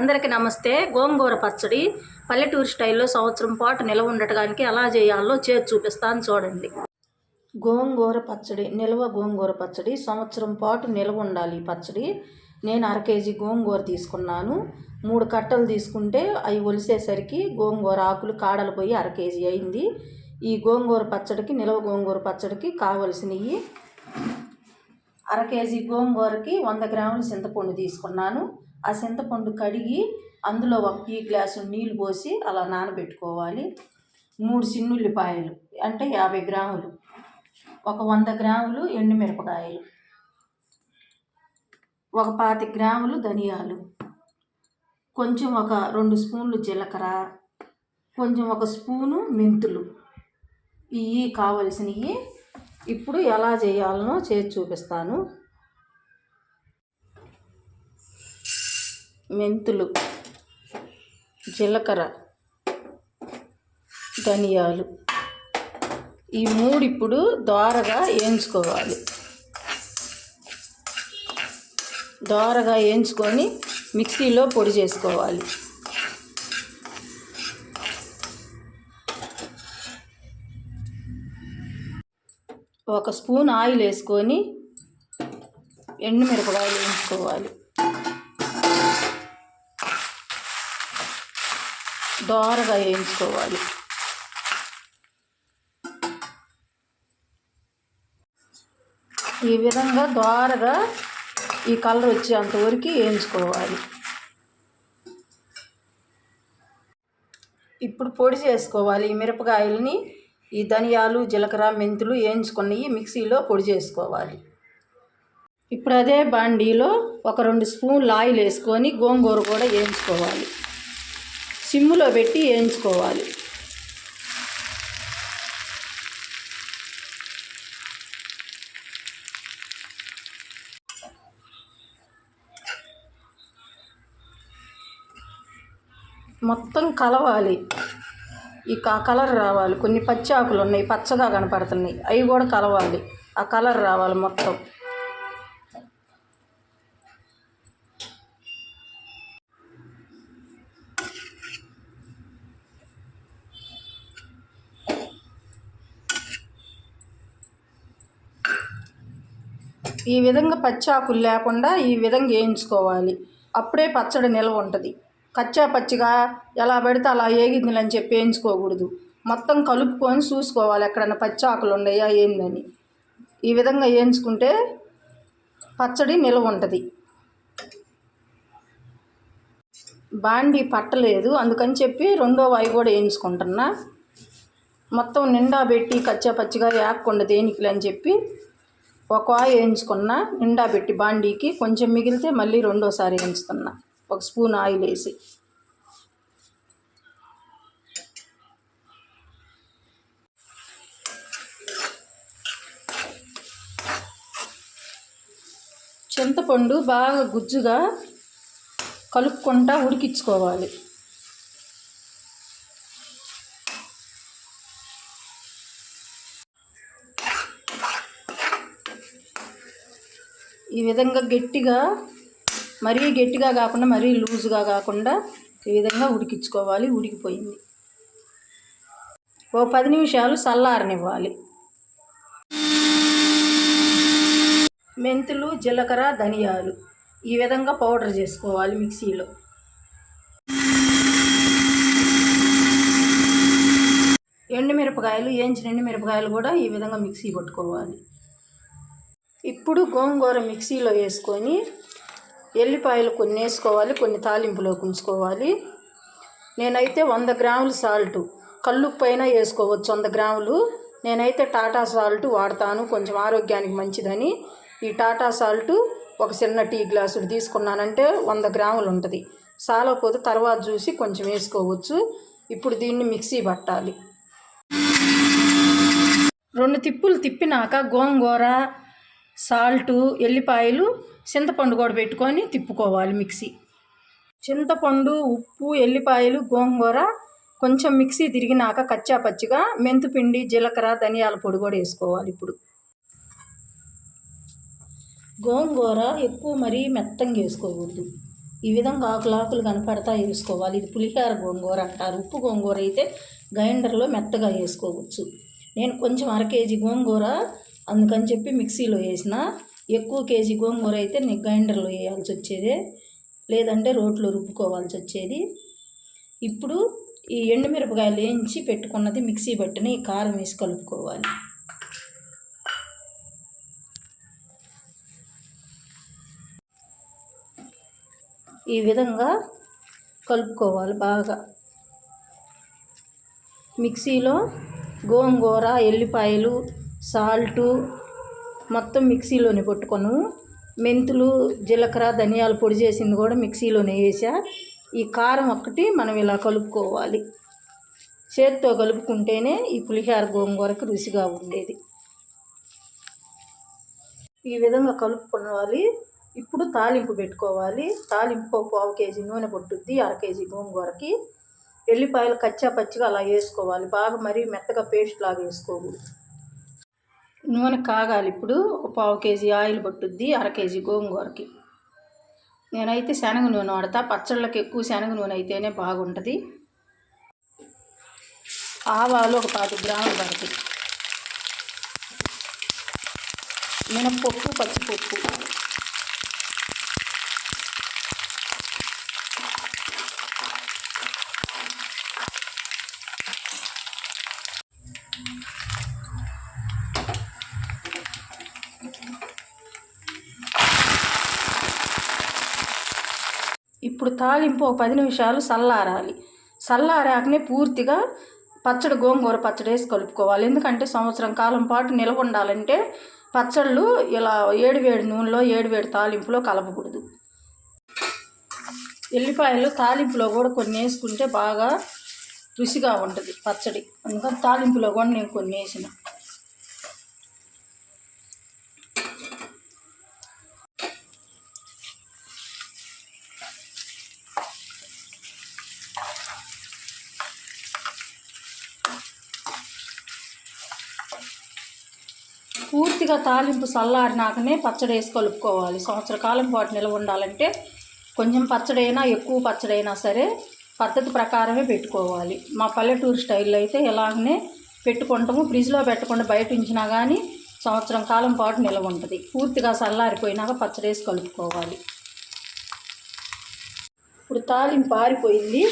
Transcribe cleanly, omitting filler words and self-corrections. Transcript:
అందరికీ నమస్తే. గోంగూర పచ్చడి పల్లెటూరు స్టైల్లో సంవత్సరం పాటు నిల్వ ఉండటానికి ఎలా చేయాలో చేసి చూపిస్తాను చూడండి. గోంగూర పచ్చడి గోంగూర పచ్చడి సంవత్సరం పాటు నిల్వ ఉండాలి. ఈ పచ్చడి నేను 1/2 కేజీ గోంగూర తీసుకున్నాను. 3 కట్టలు తీసుకుంటే అవి ఒలిసేసరికి గోంగూర ఆకులు కాడలు పోయి 1/2 కేజీ అయింది. ఈ గోంగూర పచ్చడికి గోంగూర పచ్చడికి కావలసినవి 1/2 కేజీ గోంగూరకి 100 గ్రాముల చింతపండు తీసుకున్నాను. ఆ చింతపండు కడిగి అందులో 1 టీ గ్లాసు నీళ్ళు పోసి అలా నానబెట్టుకోవాలి. 3 చిన్నుల్లిపాయలు అంటే 50 గ్రాములు, ఒక 100 గ్రాములు ఎండుమిరపకాయలు, ఒక 25 గ్రాములు ధనియాలు, కొంచెం ఒక 2 స్పూన్లు జీలకర్ర, కొంచెం 1 స్పూను మెంతులు. ఇవి కావలసినవి. ఇప్పుడు ఎలా చేయాలనో చేసి చూపిస్తాను. మెంతులు, జీలకర్ర, ధనియాలు ఈ 3 ఇప్పుడు దోరగా వేయించుకోవాలి. దోరగా వేయించుకొని మిక్సీలో పొడి చేసుకోవాలి. ఒక స్పూన్ ఆయిల్ వేసుకొని ఎండుమిరపకాయలు వేయించుకోవాలి. దోరగా వేయించుకోవాలి. ఈ విధంగా దోరగా ఈ కలర్ వచ్చేంతవరకు వేయించుకోవాలి. ఇప్పుడు పొడి చేసుకోవాలి. ఈ మిరపకాయలని, ఈ ధనియాలు, జీలకర్ర, మెంతులు వేయించుకొని మిక్సీలో పొడి చేసుకోవాలి. ఇప్పుడు అదే బాండీలో ఒక 2 స్పూన్లు ఆయిల్ వేసుకొని గోంగూర కూడా వేయించుకోవాలి. సిమ్ములో పెట్టి వేయించుకోవాలి. మొత్తం కలవాలి. ఈ కలర్ రావాలి. కొన్ని పచ్చి ఆకులు ఉన్నాయి, పచ్చగా కనపడుతున్నాయి, అవి కూడా కలవాలి. ఆ కలర్ రావాలి మొత్తం. ఈ విధంగా పచ్చి ఆకులు లేకుండా ఈ విధంగా వేయించుకోవాలి. అప్పుడే పచ్చడి నిల్వ ఉంటుంది. కచ్చా పచ్చిగా ఎలా పెడితే అలా ఏగిందని చెప్పి వేయించుకోకూడదు. మొత్తం కలుపుకొని చూసుకోవాలి ఎక్కడన్నా పచ్చి ఆకులు ఉన్నాయా ఏందని. ఈ విధంగా వేయించుకుంటే పచ్చడి నిల్వ ఉంటుంది. బాండీ పట్టలేదు, అందుకని చెప్పి రెండో వాయి కూడా వేయించుకుంటున్నా. మొత్తం నిండా పెట్టి కచ్చా పచ్చిగా వేయకుండా దేనికి అని చెప్పి ఒక వాయి వేయించుకున్నా. నిండా పెట్టి బాండీకి కొంచెం మిగిలితే మళ్ళీ రెండోసారి వేయించుతున్నా. 1 స్పూన్ ఆయిల్ వేసి చింతపండు బాగా గుజ్జుగా కలుపుకుంటా ఉడికించుకోవాలి. ఈ విధంగా గట్టిగా, మరీ గట్టిగా కాకుండా మరీ లూజుగా కాకుండా ఈ విధంగా ఉడికించుకోవాలి. ఉడికిపోయింది. ఓ 10 నిమిషాలు చల్లారనివ్వాలి. మెంతులు, జీలకర్ర, ధనియాలు ఈ విధంగా పౌడర్ చేసుకోవాలి మిక్సీలో. వేయించిన ఎండుమిరపకాయలు కూడా ఈ విధంగా మిక్సీ పట్టుకోవాలి. ఇప్పుడు గోంగూర మిక్సీలో వేసుకొని ఎల్లిపాయలు కొన్ని వేసుకోవాలి, కొన్ని తాలింపులోకి ఉంచుకోవాలి. నేనైతే 100 గ్రాములు సాల్టు, కల్లుప్పు అయినా వేసుకోవచ్చు 100 గ్రాములు. నేనైతే టాటా సాల్ట్ వాడతాను, కొంచెం ఆరోగ్యానికి మంచిదని. ఈ టాటా సాల్టు ఒక చిన్న టీ గ్లాసుడు తీసుకున్నానంటే 100 గ్రాములు ఉంటుంది. సాలకపోతే తర్వాత చూసి కొంచెం వేసుకోవచ్చు. ఇప్పుడు దీన్ని మిక్సీ పట్టాలి. 2 తిప్పులు తిప్పినాక గోంగూర, సాల్టు, ఎల్లిపాయలు, చింతపండు కూడా పెట్టుకొని తిప్పుకోవాలి మిక్సీ. చింతపండు, ఉప్పు, ఎల్లిపాయలు, గోంగూర కొంచెం మిక్సీ తిరిగినాక కచ్చా పచ్చిగా మెంతిపిండి, జీలకర్ర, ధనియాల పొడి కూడా వేసుకోవాలి. ఇప్పుడు గోంగూర ఎక్కువ మరీ మెత్తంగా వేసుకోకూడదు, ఈ విధంగా ఆకులు కనపడతా వేసుకోవాలి. ఇది పులిహార గోంగూర అంటారు. ఉప్పు గోంగూర అయితే గ్రైండర్లో మెత్తగా వేసుకోవచ్చు. నేను కొంచెం 1/2 కేజీ గోంగూర అందుకని చెప్పి మిక్సీలో వేసిన. ఎక్కువ కేజీ గోంగూర అయితే నీకు గ్రైండర్లో వేయాల్సి వచ్చేది, లేదంటే రోట్లో రుబ్బుకోవాల్సి వచ్చేది. ఇప్పుడు ఈ ఎండుమిరపకాయలు వేయించి పెట్టుకున్నది మిక్సీ పట్టిన ఈ కారం వేసి కలుపుకోవాలి. ఈ విధంగా కలుపుకోవాలి బాగా. మిక్సీలో గోంగూర, ఎల్లిపాయలు, సాల్టు మొత్తం మిక్సీలోనే కొట్టుకొను. మెంతులు, జీలకర్ర, ధనియాల పొడి చేసింది కూడా మిక్సీలోనే వేసా. ఈ కారం ఒక్కటి మనం ఇలా కలుపుకోవాలి. చేతితో కలుపుకుంటేనే ఈ పులిహార గోంగూరకు రుచిగా ఉండేది. ఈ విధంగా కలుపుకోవాలి. ఇప్పుడు తాలింపు పెట్టుకోవాలి. తాలింపు 1/4 కేజీ నూనె పట్టుద్ది 1/2 కేజీ గోంగూరకి. ఎల్లిపాయలు కచ్చా పచ్చిగా అలా వేసుకోవాలి, బాగా మరీ మెత్తగా పేస్ట్ లాగా వేసుకోకూడదు. నూనె కాగాలి. ఇప్పుడు 1/4 కేజీ ఆయిల్ పట్టుద్ది 1/2 కేజీ గోంగూరకి. నేనైతే శనగ నూనె వాడతా, పచ్చళ్ళకి ఎక్కువ శనగ నూనె అయితేనే బాగుంటుంది. ఆవాలు ఒక 10 గ్రాములు పడతాయి. మినప్పప్పు, పచ్చిపప్పు, ఇప్పుడు తాలింపు ఒక 10 నిమిషాలు చల్లారాలి. చల్లారాకనే పూర్తిగా గోంగూర పచ్చడి వేసి కలుపుకోవాలి. ఎందుకంటే సంవత్సరం కాలం పాటు నిల్వ ఉండాలంటే పచ్చళ్ళు ఇలా వేడి నూనెలో వేడి తాలింపులో కలపకూడదు. ఎల్లిపాయలు తాలింపులో కూడా కొన్ని వేసుకుంటే బాగా రుచిగా ఉంటుంది పచ్చడి. అందుకని తాలింపులో కూడా నేను కొన్ని వేసిన. పూర్తిగా తాలింపు చల్లారినాకనే పచ్చడి వేసి కలుపుకోవాలి. సంవత్సర కాలం పాటు నిల్వ ఉండాలంటే కొంచెం పచ్చడైనా ఎక్కువ పచ్చడైనా సరే పద్ధతి ప్రకారమే పెట్టుకోవాలి. మా పల్లెటూరు స్టైల్లో అయితే ఇలాగనే పెట్టుకుంటాము. ఫ్రిడ్జ్లో పెట్టకుండా బయట ఉంచినా కానీ సంవత్సరం కాలం పాటు నిల్వ ఉంటుంది. పూర్తిగా చల్లారిపోయినాక పచ్చడి వేసి కలుపుకోవాలి. ఇప్పుడు తాలింపు ఆరిపోయింది.